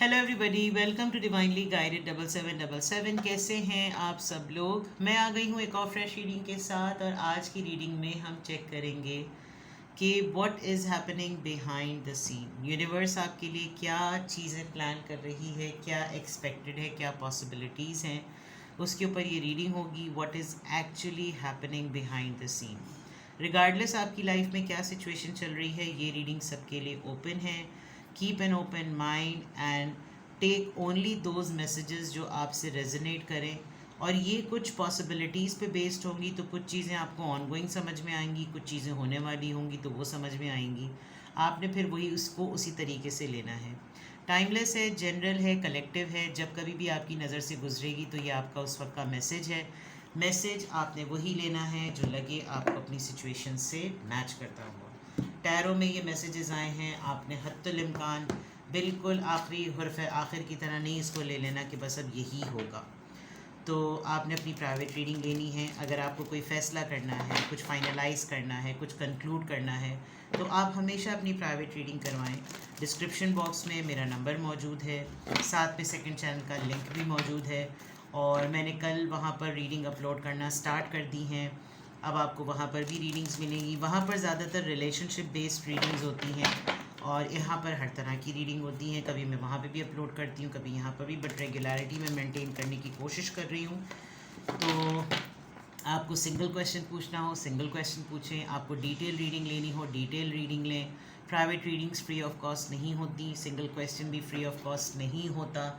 Hello everybody, welcome to divinely guided 7777। कैसे हैं आप सब लोग। मैं आ गई हूँ एक और फ्रेश रीडिंग के साथ, और आज की रीडिंग में हम चेक करेंगे कि what is happening behind the scene. Universe आपके लिए क्या चीज़ें प्लान कर रही है, क्या एक्सपेक्टेड है, क्या पॉसिबिलिटीज़ हैं, उसके ऊपर ये रीडिंग होगी। What is actually happening behind the scene. Regardless आपकी लाइफ में क्या सिचुएशन चल रही है, ये रीडिंग सबके लिए ओपन है। Keep an open mind and take only those messages जो आपसे रेजोनेट करें। और ये कुछ पॉसिबिलिटीज़ पे बेस्ड होंगी, तो कुछ चीज़ें आपको ऑनगोइंग समझ में आएंगी, कुछ चीज़ें होने वाली होंगी तो वो समझ में आएंगी। आपने फिर वही उसको उसी तरीके से लेना है। टाइमलेस है, जनरल है, कलेक्टिव है। जब कभी भी आपकी नज़र से गुजरेगी तो ये आपका उस वक्त का मैसेज है। मैसेज आपने वही लेना है जो लगे आपको अपनी सिचुएशन से मैच करता हुआ। टैरो में ये मैसेजेस आए हैं, आपने हत्तुल इम्कान बिल्कुल आखिरी हर्फ आखिर की तरह नहीं इसको ले लेना कि बस अब यही होगा। तो आपने अपनी प्राइवेट रीडिंग लेनी है। अगर आपको कोई फ़ैसला करना है, कुछ फाइनलाइज करना है, कुछ कंक्लूड करना है, तो आप हमेशा अपनी प्राइवेट रीडिंग करवाएं। डिस्क्रिप्शन बॉक्स में मेरा नंबर मौजूद है, साथ में सेकंड चैनल का लिंक भी मौजूद है, और मैंने कल वहाँ पर रीडिंग अपलोड करना स्टार्ट कर दी हैं। अब आपको वहाँ पर भी रीडिंग्स मिलेंगी। वहाँ पर ज़्यादातर रिलेशनशिप बेस्ड रीडिंग्स होती हैं, और यहाँ पर हर तरह की रीडिंग होती है। कभी मैं वहाँ पे भी अपलोड करती हूँ, कभी यहाँ पर भी, बट रेगुलरिटी में मेंटेन करने की कोशिश कर रही हूँ। तो आपको सिंगल क्वेश्चन पूछना हो सिंगल क्वेश्चन पूछें, आपको डिटेल रीडिंग लेनी हो डिटेल रीडिंग लें। Private readings free of cost नहीं होती, सिंगल क्वेश्चन भी फ्री ऑफ कॉस्ट नहीं होता।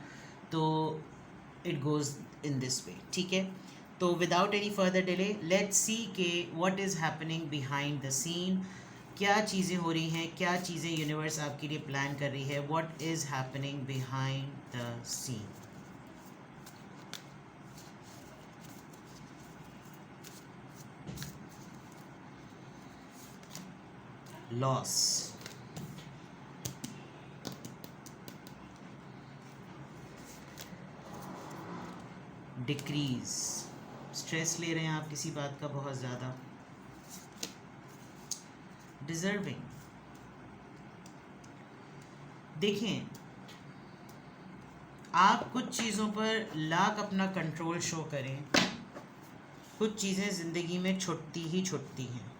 तो it goes in this way, ठीक है। तो without any further delay let's see के what is happening behind the scene. क्या चीज़ें हो रही हैं, क्या चीज़ें यूनिवर्स आपके लिए प्लान कर रही है। What is happening behind the scene. Loss, decrease, stress ले रहे हैं आप किसी बात का बहुत ज़्यादा, डिजर्विंग। देखें, आप कुछ चीज़ों पर लाख अपना कंट्रोल शो करें, कुछ चीज़ें ज़िंदगी में छुटती ही छुटती हैं।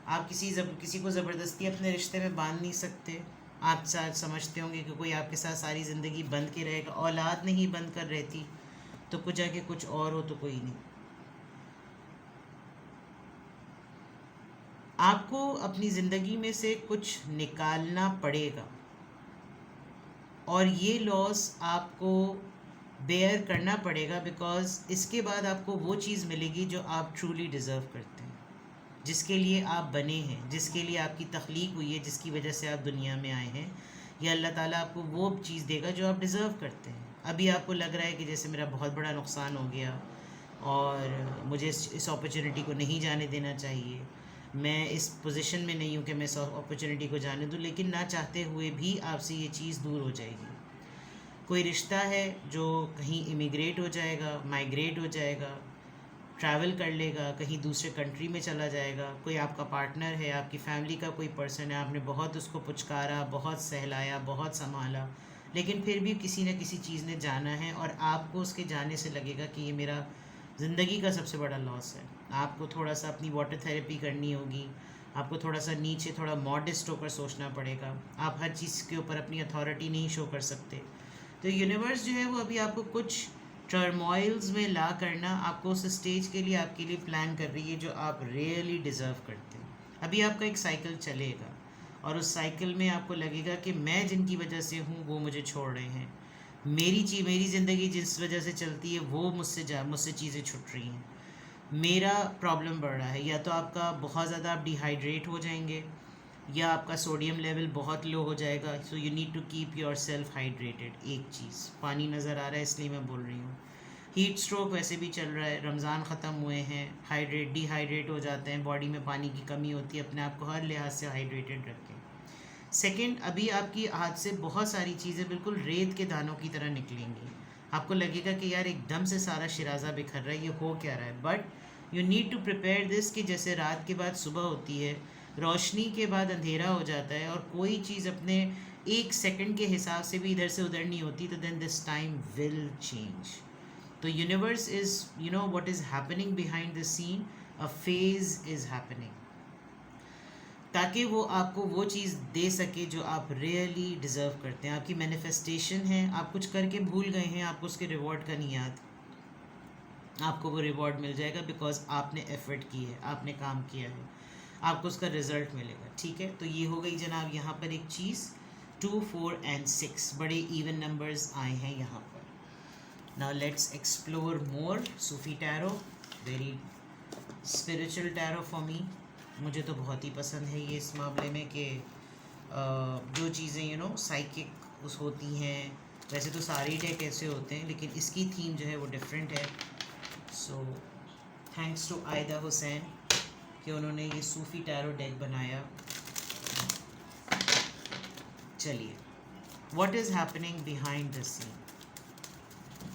आप किसी को ज़बरदस्ती अपने रिश्ते में बांध नहीं सकते। आप शायद समझते होंगे कि कोई आपके साथ सारी ज़िंदगी बंद के रहेगा। औलाद नहीं बंद कर रहती तो कुछ जाके कुछ और हो तो कोई नहीं। आपको अपनी ज़िंदगी में से कुछ निकालना पड़ेगा, और ये लॉस आपको बेयर करना पड़ेगा, बिकॉज़ इसके बाद आपको वो चीज़ मिलेगी जो आप ट्रूली डिज़र्व करते हैं, जिसके लिए आप बने हैं, जिसके लिए आपकी तख्लीक हुई है, जिसकी वजह से आप दुनिया में आए हैं। या अल्लाह ताला आपको वो चीज़ देगा जो आप डिज़र्व करते हैं। अभी आपको लग रहा है कि जैसे मेरा बहुत बड़ा नुकसान हो गया और मुझे इस अपॉर्चुनिटी को नहीं जाने देना चाहिए, मैं इस पोजीशन में नहीं हूँ कि मैं इस अपॉर्चुनिटी को जाने दूँ, लेकिन ना चाहते हुए भी आपसे ये चीज़ दूर हो जाएगी। कोई रिश्ता है जो कहीं इमिग्रेट हो जाएगा, माइग्रेट हो जाएगा, ट्रैवल कर लेगा, कहीं दूसरे कंट्री में चला जाएगा। कोई आपका पार्टनर है, आपकी फैमिली का कोई पर्सन है, आपने बहुत उसको पुचकारा, बहुत सहलाया, बहुत संभाला, लेकिन फिर भी किसी न किसी चीज़ ने जाना है, और आपको उसके जाने से लगेगा कि ये मेरा ज़िंदगी का सबसे बड़ा लॉस है। आपको थोड़ा सा अपनी वाटर थेरेपी करनी होगी, आपको थोड़ा सा नीचे, थोड़ा मॉडेस्ट होकर सोचना पड़ेगा। आप हर चीज़ के ऊपर अपनी अथॉरिटी नहीं शो कर सकते। तो यूनिवर्स जो है वो अभी आपको कुछ टर्मोइल्स में ला करना, आपको उस स्टेज के लिए आपके लिए प्लान कर रही है जो आप रियली डिज़र्व करते हैं। अभी आपका एक साइकिल चलेगा, और उस साइकिल में आपको लगेगा कि मैं जिनकी वजह से हूँ वो मुझे छोड़ रहे हैं। मेरी ज़िंदगी जिस वजह से चलती है वो मुझसे चीज़ें छुट रही हैं। मेरा प्रॉब्लम बढ़ रहा है। या तो आपका बहुत ज़्यादा आप डिहाइड्रेट हो जाएंगे, या आपका सोडियम लेवल बहुत लो हो जाएगा। So you need to keep yourself hydrated. एक चीज़, पानी नज़र आ रहा है इसलिए मैं बोल रही हूँ। हीट स्ट्रोक वैसे भी चल रहा है, रमज़ान ख़त्म हुए हैं, डिहाइड्रेट हो जाते हैं, बॉडी में पानी की कमी होती है। अपने आप को हर लिहाज से हाइड्रेटेड रखें। सेकंड, अभी आपकी हाथ से बहुत सारी चीज़ें बिल्कुल रेत के दानों की तरह निकलेंगी। आपको लगेगा कि यार एकदम से सारा शिराज़ा बिखर रहा है, ये हो क्या रहा है। But you need to prepare this कि जैसे रात के बाद सुबह होती है, रोशनी के बाद अंधेरा हो जाता है, और कोई चीज़ अपने एक सेकंड के हिसाब से भी इधर से उधर नहीं होती, तो then this time will change. तो universe is, you know what is happening behind the scene, a phase is happening, ताकि वो आपको वो चीज़ दे सके जो आप रियली डिज़र्व करते हैं. आपकी मैनिफेस्टेशन है, आप कुछ करके भूल गए हैं, आपको उसके रिवॉर्ड का नहीं याद, आपको वो रिवॉर्ड मिल जाएगा बिकॉज आपने एफर्ट की है, आपने काम किया है, आपको उसका रिजल्ट मिलेगा. ठीक है, तो ये हो गई जनाब यहाँ पर एक चीज़. 2, 4 and 6 बड़े इवन नंबर्स आए हैं यहाँ पर. Now let's explore more Sufi tarot. Very spiritual tarot for me. मुझे तो बहुत ही पसंद है ये इस मामले में कि जो चीज़ें यू नो साइकिक उस होती हैं. वैसे तो सारे डेक ऐसे होते हैं, लेकिन इसकी थीम जो है वो डिफरेंट है. सो थैंक्स टू आयदा हुसैन कि उन्होंने ये सूफी टैरो डेक बनाया. चलिए, what is happening behind the scene,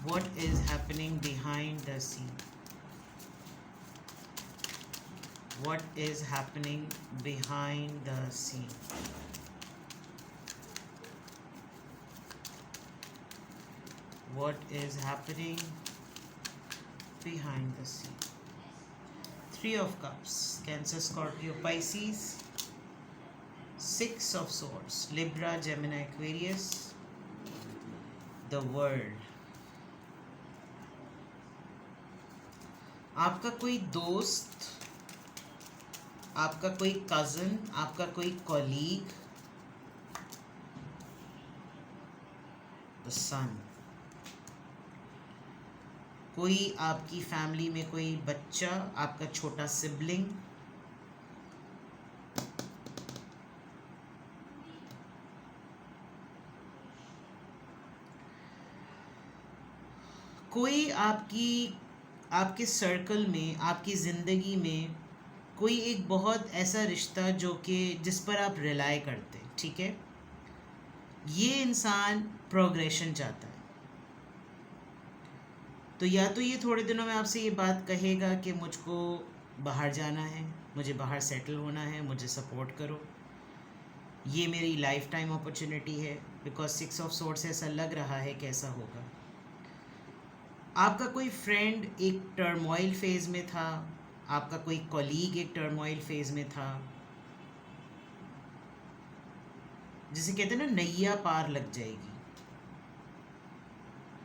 what is happening behind the scene, what is happening behind the scene. What is happening behind the scene. 3 of Cups, Cancer, Scorpio, Pisces. 6 of Swords, Libra, Gemini, Aquarius. The World. आपका कोई दोस्त, आपका कोई cousin, आपका कोई colleague, the सन. कोई आपकी family में कोई बच्चा, आपका छोटा सिबलिंग, कोई आपके सर्कल में, आपकी ज़िंदगी में कोई एक बहुत ऐसा रिश्ता जो कि जिस पर आप रिलाय करते हैं. ठीक है, ये इंसान प्रोग्रेशन चाहता है. तो या तो ये थोड़े दिनों में आपसे ये बात कहेगा कि मुझको बाहर जाना है, मुझे बाहर सेटल होना है, मुझे सपोर्ट करो, ये मेरी लाइफ टाइम अपॉर्चुनिटी है. बिकॉज 6 ऑफ सोर्ड्स ऐसा लग रहा है कैसा होगा. आपका कोई फ्रेंड एक टर्मोइल फेज़ में था, आपका कोई कॉलीग एक टर्मोइल फेज़ में था. जिसे कहते हैं ना, नैया पार लग जाएगी.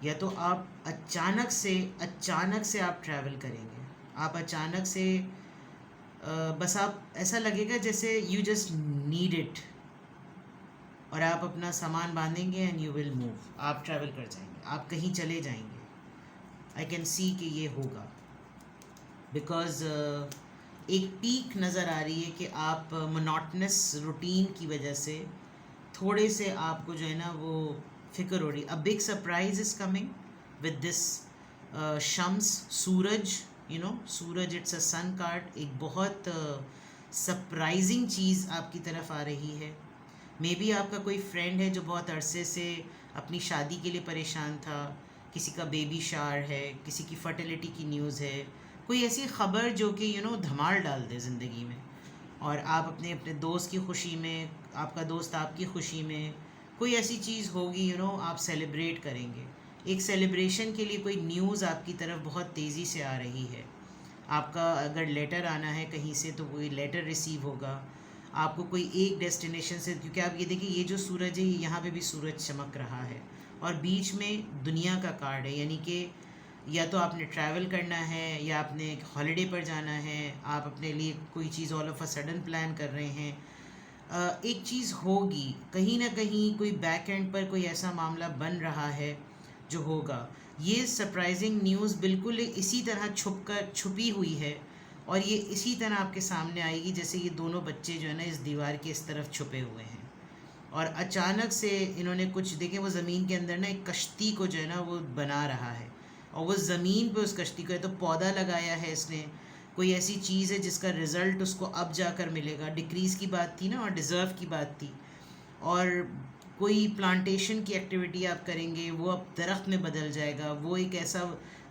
या तो आप अचानक से आप ट्रैवल करेंगे, आप अचानक से बस आप ऐसा लगेगा जैसे यू जस्ट नीड इट, और आप अपना सामान बांधेंगे एंड यू विल मूव. आप ट्रैवल कर जाएंगे, आप कहीं चले जाएंगे. आई कैन सी कि ये होगा बिकॉज एक पीक नज़र आ रही है कि आप मोनोटनस रूटीन की वजह से थोड़े से आपको जो है ना वो फिक्र हो रही. A big surprise is coming with this शम्स, सूरज. यू नो, सूरज, इट्स अ सन कार्ड. एक बहुत सरप्राइजिंग चीज़ आपकी तरफ आ रही है. मे बी आपका कोई फ्रेंड है जो बहुत अरसे से अपनी शादी के लिए परेशान था, किसी का बेबी शावर है, किसी की फर्टिलिटी की न्यूज़ है, कोई ऐसी ख़बर जो कि यू नो धमाल डाल दे ज़िंदगी में. और आप अपने दोस्त की खुशी में, आपका दोस्त आपकी खुशी में, कोई ऐसी चीज़ होगी, यू नो, आप सेलिब्रेट करेंगे. एक सेलिब्रेशन के लिए कोई न्यूज़ आपकी तरफ बहुत तेज़ी से आ रही है. आपका अगर लेटर आना है कहीं से तो कोई लेटर रिसीव होगा. आपको कोई एक डेस्टिनेशन से, क्योंकि आप ये देखिए, ये जो सूरज है, यहाँ पे भी सूरज चमक रहा है और बीच में दुनिया का कार्ड है. यानी कि या तो आपने ट्रैवल करना है, या आपने एक हॉलीडे पर जाना है, आप अपने लिए कोई चीज़ all of a sudden plan कर रहे हैं. एक चीज़ होगी कहीं ना कहीं, कोई बैक एंड पर कोई ऐसा मामला बन रहा है जो होगा. ये सरप्राइजिंग न्यूज़ बिल्कुल इसी तरह छुपी हुई है, और ये इसी तरह आपके सामने आएगी जैसे ये दोनों बच्चे जो है ना इस दीवार के इस तरफ छुपे हुए हैं, और अचानक से इन्होंने कुछ देखें. वो ज़मीन के अंदर ना एक कश्ती को जो है ना वो बना रहा है, और वो ज़मीन पे उस कश्ती को, तो पौधा लगाया है इसने, कोई ऐसी चीज़ है जिसका रिज़ल्ट उसको अब जाकर मिलेगा. डिक्रीज़ की बात थी ना, और डिज़र्व की बात थी. और कोई प्लांटेशन की एक्टिविटी आप करेंगे, वो अब दरख्त में बदल जाएगा. वो एक ऐसा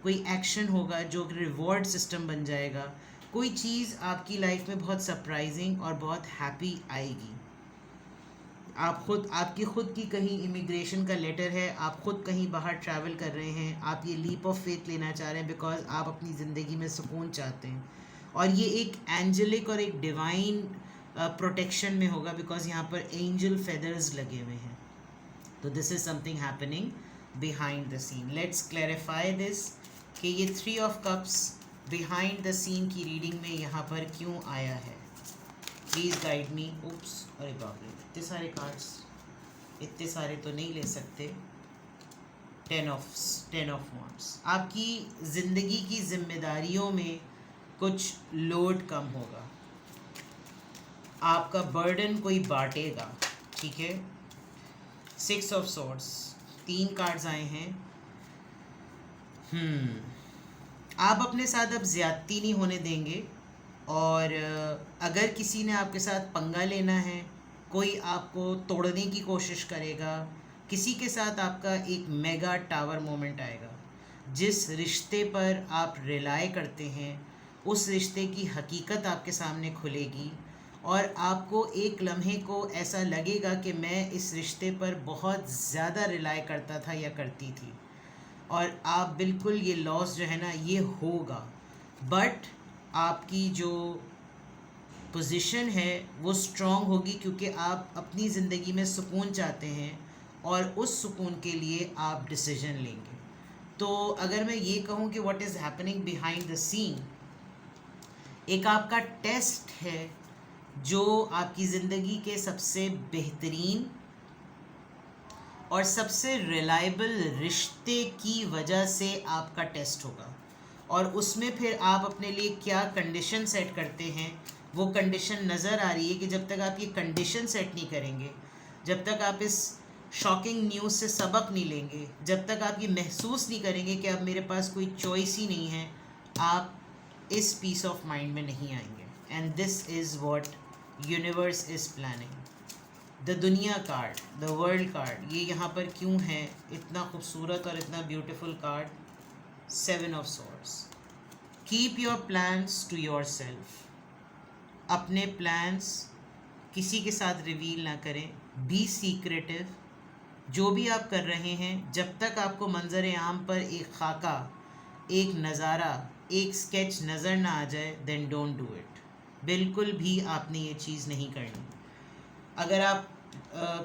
कोई एक्शन होगा जो रिवॉर्ड सिस्टम बन जाएगा. कोई चीज़ आपकी लाइफ में बहुत सरप्राइजिंग और बहुत हैप्पी आएगी. आपकी खुद की कहीं इमिग्रेशन का लेटर है, आप खुद कहीं बाहर ट्रैवल कर रहे हैं, आप ये लीप ऑफ फेथ लेना चाह रहे हैं बिकॉज आप अपनी ज़िंदगी में सुकून चाहते हैं, और ये एक एंजलिक और एक डिवाइन प्रोटेक्शन में होगा बिकॉज यहाँ पर एंजल फेदर्स लगे हुए हैं. तो this is something happening behind the scene. Let's clarify this कि ये 3 of cups behind the scene की रीडिंग में यहाँ पर क्यों आया है. Please guide me. उप्स, अरे बाप रे, इतने सारे कार्ड्स, इतने सारे तो नहीं ले सकते. 10 ऑफ wands. आपकी ज़िंदगी की जिम्मेदारियों में कुछ लोड कम होगा, आपका बर्डन कोई बांटेगा. ठीक है. 6 ऑफ swords, 3 कार्ड्स आए हैं. आप अपने साथ अब ज़्यादती नहीं होने देंगे, और अगर किसी ने आपके साथ पंगा लेना है, कोई आपको तोड़ने की कोशिश करेगा, किसी के साथ आपका एक मेगा टावर मोमेंट आएगा. जिस रिश्ते पर आप रिलाय करते हैं उस रिश्ते की हकीकत आपके सामने खुलेगी, और आपको एक लम्हे को ऐसा लगेगा कि मैं इस रिश्ते पर बहुत ज़्यादा रिलाय करता था या करती थी, और आप बिल्कुल ये लॉस जो है ना ये होगा. बट आपकी जो पोजीशन है वो स्ट्रॉन्ग होगी क्योंकि आप अपनी ज़िंदगी में सुकून चाहते हैं और उस सुकून के लिए आप डिसीजन लेंगे. तो अगर मैं ये कहूँ कि what is happening behind the scene, एक आपका टेस्ट है जो आपकी ज़िंदगी के सबसे बेहतरीन और सबसे रिलायबल रिश्ते की वजह से आपका टेस्ट होगा, और उसमें फिर आप अपने लिए क्या कंडीशन सेट करते हैं वो कंडीशन नज़र आ रही है कि जब तक आप ये कंडीशन सेट नहीं करेंगे, जब तक आप इस शॉकिंग न्यूज़ से सबक नहीं लेंगे, जब तक आप ये महसूस नहीं करेंगे कि अब मेरे पास कोई चॉइस ही नहीं है, आप इस पीस ऑफ माइंड में नहीं आएंगे. And this is what universe is planning. The दुनिया कार्ड, द वर्ल्ड कार्ड, ये यहाँ पर क्यों है इतना खूबसूरत और इतना beautiful card. 7 of swords. Keep your plans to yourself. अपने प्लान्स किसी के साथ रिवील ना करें. Be secretive. जो भी आप कर रहे हैं, जब तक आपको मंजर आम पर एक खाका, एक नज़ारा, एक स्केच नज़र ना आ जाए, देन डोंट डू इट. बिल्कुल भी आपने ये चीज़ नहीं करनी. अगर आप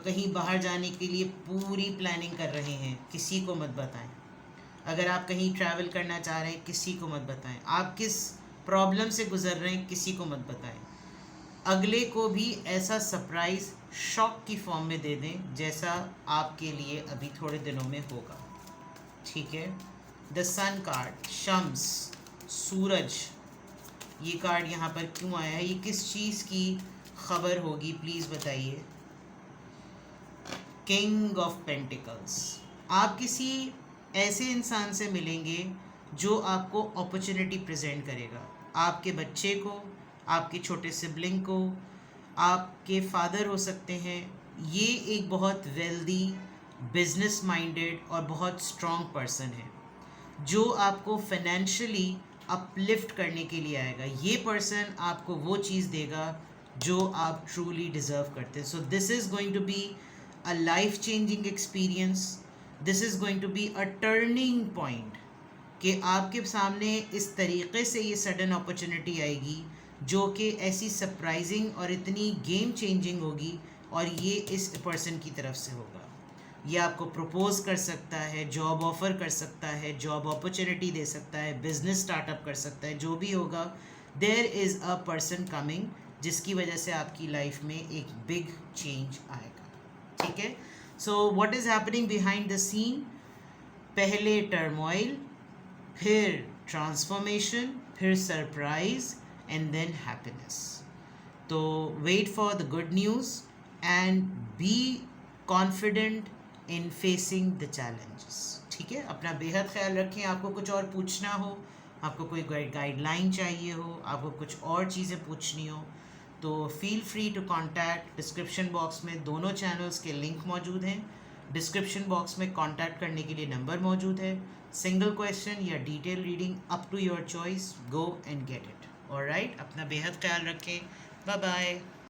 कहीं बाहर जाने के लिए पूरी प्लानिंग कर रहे हैं, किसी को मत बताएं. अगर आप कहीं ट्रैवल करना चाह रहे हैं, किसी को मत बताएं. आप किस प्रॉब्लम से गुज़र रहे हैं, किसी को मत बताएं. अगले को भी ऐसा सरप्राइज़ शॉक की फॉर्म में दे दें जैसा आपके लिए अभी थोड़े दिनों में होगा. ठीक है. द सन कार्ड, शम्स, सूरज, ये कार्ड यहाँ पर क्यों आया है, ये किस चीज़ की खबर होगी, प्लीज़ बताइए. King of pentacles. आप किसी ऐसे इंसान से मिलेंगे जो आपको अपॉर्चुनिटी प्रेजेंट करेगा. आपके बच्चे को, आपके छोटे सिबलिंग को, आपके फादर हो सकते हैं. ये एक बहुत वेल्दी, बिजनेस माइंडेड और बहुत स्ट्रॉन्ग पर्सन है जो आपको फाइनेंशियली अपलिफ्ट करने के लिए आएगा. ये पर्सन आपको वो चीज़ देगा जो आप ट्रूली डिज़र्व करते हैं. So this is going to be a life changing experience. This is going to be a turning point कि आपके सामने इस तरीक़े से ये सडन अपॉर्चुनिटी आएगी जो कि ऐसी सरप्राइजिंग और इतनी गेम चेंजिंग होगी, और ये इस पर्सन की तरफ से होगा. ये आपको प्रपोज कर सकता है, जॉब ऑफ़र कर सकता है, जॉब अपॉर्चुनिटी दे सकता है, बिजनेस स्टार्टअप कर सकता है. जो भी होगा, there is a person coming जिसकी वजह से आपकी लाइफ में एक बिग चेंज आएगा. ठीक है. So what is happening behind the scene, पहले टर्मोइल, फिर ट्रांसफॉर्मेशन, फिर सरप्राइज, एंड देन हैप्पीनेस. तो wait for the good news and be confident in facing the challenges. ठीक है. अपना बेहद ख्याल रखें. आपको कुछ और पूछना हो, आपको कोई गाइडलाइन चाहिए हो, आपको कुछ और चीज़ें पूछनी हो, तो feel free to contact. Description box में दोनों चैनल्स के लिंक मौजूद हैं. डिस्क्रिप्शन बॉक्स में कॉन्टैक्ट करने के लिए नंबर मौजूद है. सिंगल क्वेश्चन या detail reading up to your choice, go and get it. Alright. अपना बेहद ख्याल रखें. Bye bye.